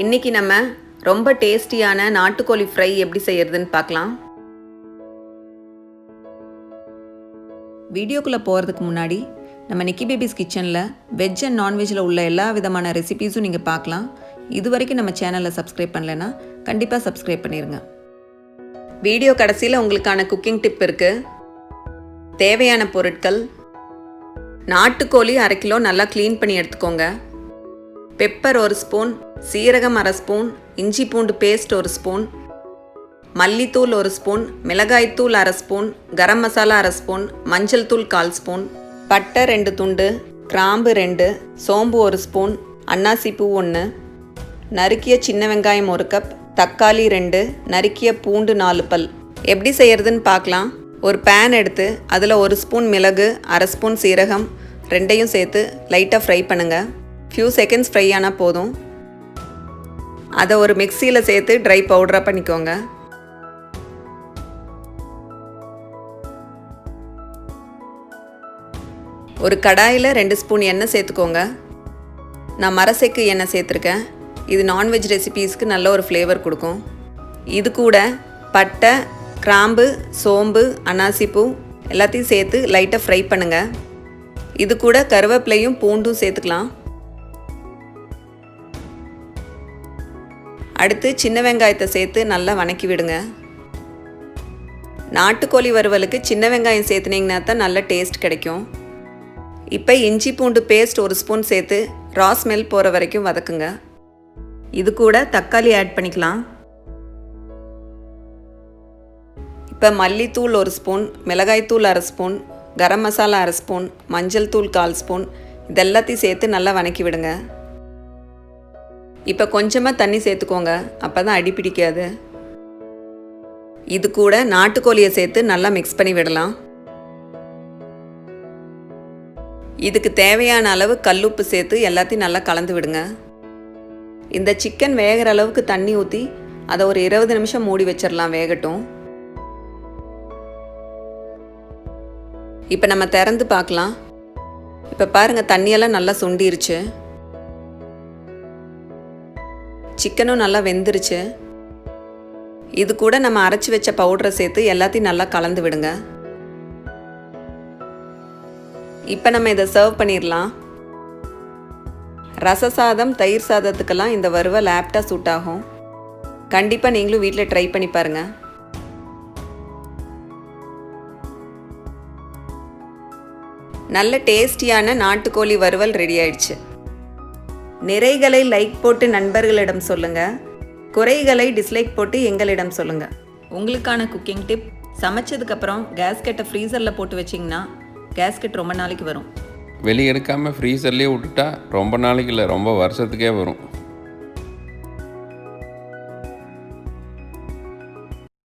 இன்னைக்கு நம்ம ரொம்ப டேஸ்டியான நாட்டுக்கோழி ஃப்ரை எப்படி செய்யறதுன்னு பார்க்கலாம். வீடியோக்குள்ளே போகிறதுக்கு முன்னாடி நம்ம நிக்கி பேபிஸ் கிச்சனில் வெஜ் அண்ட் நான்வெஜ்ஜில் உள்ள எல்லா விதமான ரெசிபீஸும் நீங்கள் பார்க்கலாம். இது வரைக்கும் நம்ம சேனலை சப்ஸ்கிரைப் பண்ணலைன்னா கண்டிப்பாக சப்ஸ்கிரைப் பண்ணிடுங்க. வீடியோ கடைசியில் உங்களுக்கான குக்கிங் டிப் இருக்குது. தேவையான பொருட்கள்: நாட்டுக்கோழி 1/2 கிலோ நல்லா க்ளீன் பண்ணி எடுத்துக்கோங்க. பெப்பர் 1 ஸ்பூன், சீரகம் 1/2 ஸ்பூன், இஞ்சி பூண்டு பேஸ்ட் 1 ஸ்பூன், மல்லித்தூள் 1 ஸ்பூன், மிளகாய்த்தூள் 1/2 ஸ்பூன், கரம் மசாலா 1/2 ஸ்பூன், மஞ்சள் தூள் 1/4 ஸ்பூன், பட்டை 2 துண்டு, கிராம்பு 2, சோம்பு 1 ஸ்பூன், அன்னாசிப்பூ 1, நறுக்கிய சின்ன வெங்காயம் 1 கப், தக்காளி 2, நறுக்கிய பூண்டு 4 பல். எப்படி செய்யறதுன்னு பார்க்கலாம். ஒரு பேன் எடுத்து அதில் 1 ஸ்பூன் மிளகு, 1/2 ஸ்பூன் சீரகம் ரெண்டையும் சேர்த்து லைட்டாக ஃப்ரை பண்ணுங்கள். ஃபியூ செகண்ட்ஸ் ஃப்ரை ஆனால் போதும். அதை ஒரு மிக்சியில் சேர்த்து ட்ரை பவுடராக பண்ணிக்கோங்க. ஒரு கடாயில் 2 ஸ்பூன் எண்ணெய் சேர்த்துக்கோங்க. நான் மரசெக்கு எண்ணெய் சேர்த்துருக்கேன். இது நான்வெஜ் ரெசிபீஸ்க்கு நல்ல ஒரு ஃப்ளேவர் கொடுக்கும். இது கூட பட்டை, கிராம்பு, சோம்பு, அன்னாசிப்பூ எல்லாத்தையும் சேர்த்து லைட்டாக ஃப்ரை பண்ணுங்கள். இது கூட கருவேப்பிலையும் பூண்டும் சேர்த்துக்கலாம். அடுத்து சின்ன வெங்காயத்தை சேர்த்து நல்லா வணக்கி விடுங்க. நாட்டுக்கோழி வறுவலுக்கு சின்ன வெங்காயம் சேர்த்துனீங்கன்னா தான் நல்ல டேஸ்ட் கிடைக்கும். இப்போ இஞ்சி பூண்டு பேஸ்ட் 1 ஸ்பூன் சேர்த்து ரா ஸ்மெல் போகிற வரைக்கும் வதக்குங்க. இது கூட தக்காளி ஆட் பண்ணிக்கலாம். இப்போ மல்லித்தூள் 1 ஸ்பூன், மிளகாய்த்தூள் 1/2 ஸ்பூன், கரம் மசாலா 1/2 ஸ்பூன், மஞ்சள் தூள் 1/4 ஸ்பூன் இதெல்லாத்தையும் சேர்த்து நல்லா வணக்கி விடுங்க. இப்போ கொஞ்சமாக தண்ணி சேர்த்துக்கோங்க, அப்போ தான் அடி பிடிக்காது. இது கூட நாட்டுக்கோழியை சேர்த்து நல்லா மிக்ஸ் பண்ணி விடலாம். இதுக்கு தேவையான அளவு கல்லுப்பு சேர்த்து எல்லாத்தையும் நல்லா கலந்து விடுங்க. இந்த சிக்கன் வேகிற அளவுக்கு தண்ணி ஊற்றி அதை ஒரு 20 நிமிஷம் மூடி வச்சிடலாம், வேகட்டும். இப்போ நம்ம திறந்து பார்க்கலாம். இப்போ பாருங்கள், தண்ணியெல்லாம் நல்லா சுண்டிருச்சு. சிக்கனும் நல்லா வெந்துருச்சு. இது கூட நம்ம அரைச்சி வச்ச பவுடரை சேர்த்து எல்லாத்தையும் நல்லா கலந்து விடுங்க. இப்போ நம்ம இதை சர்வ் பண்ணிடலாம். ரச சாதம், தயிர் சாதத்துக்கெல்லாம் இந்த வறுவல் ஆப்டாக சூட் ஆகும். கண்டிப்பாக நீங்களும் வீட்டில் ட்ரை பண்ணி பாருங்கள். நல்ல டேஸ்டியான நாட்டுக்கோழி வறுவல் ரெடி ஆயிடுச்சு. நிறைகளை லைக் போட்டு நண்பர்களிடம் சொல்லுங்கள், குறைகளை டிஸ்லைக் போட்டு எங்களிடம் சொல்லுங்கள். உங்களுக்கான குக்கிங் டிப்: சமைச்சதுக்கப்புறம் கேஸ்கெட்டை ஃப்ரீசரில் போட்டு வச்சிங்கன்னா கேஸ்கெட் ரொம்ப நாளைக்கு வரும். வெளியே எடுக்காமல் ஃப்ரீசர்லேயே விட்டுட்டா ரொம்ப நாளைக்கு இல்லை, ரொம்ப வருஷத்துக்கே வரும்.